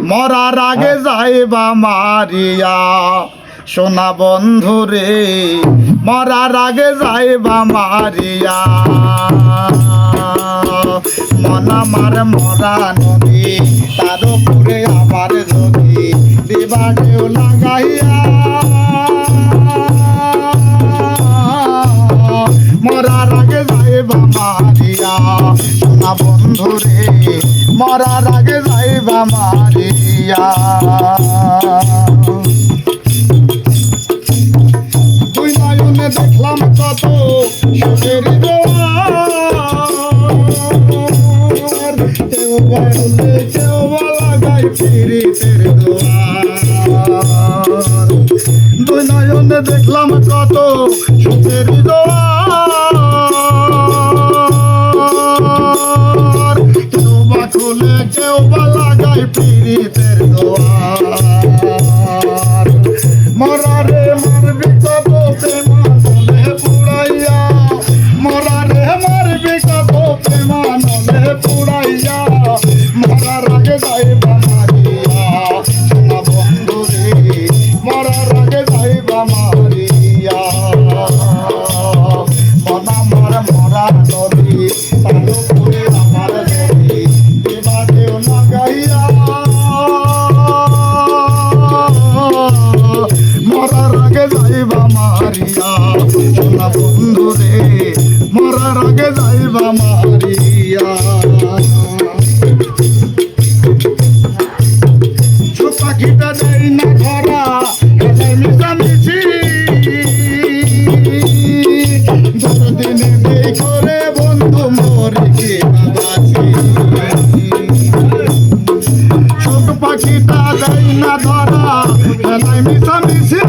মরার আগে যাইবা মারিয়া সোনা বন্ধু রে মরার আগে যাইবা মারিয়া মন আমার মরা নদী তার উপরে আমার যদি দিবাকেও লাগাইয়া মরার আগে যাইবা মারিয়া সোনা বন্ধু রে মরার আগে যাইবা মারিয়া দুই নয়নে দেখলাম কত সুখের জোয়ার কেউ বলে কেউ লাগাই পিরিতের দোয়ার দুই নয়নে দেখলাম কত সুখের জোয়ার কেউ বা খুলে কেউ বা লাগাই পিরিতের দোয়ার মরারে মারবি কত প্রেমানলে পুড়াইয়া মরারে মারবি কত প্রেমানলে পুড়াইয়া মরার আগে যাইবা মারিয়া সোনা বন্ধু রে মরার আগে যাইবা মারিয়া মন আমার মরা নদী তার উপরে আমার নদী দিবাকেও লাগাইয়া মরার আগে যাইবা মারিয়া সোনা বন্ধু রে মরার আগে যাইবা মারিয়া ছোট পাখিটা দেয় না ধরা মিশামিশি দিনে নেই করে বন্ধু মরে কে বাবাছি ছোট পাখিটা দেয় না ধরা মিশামিশি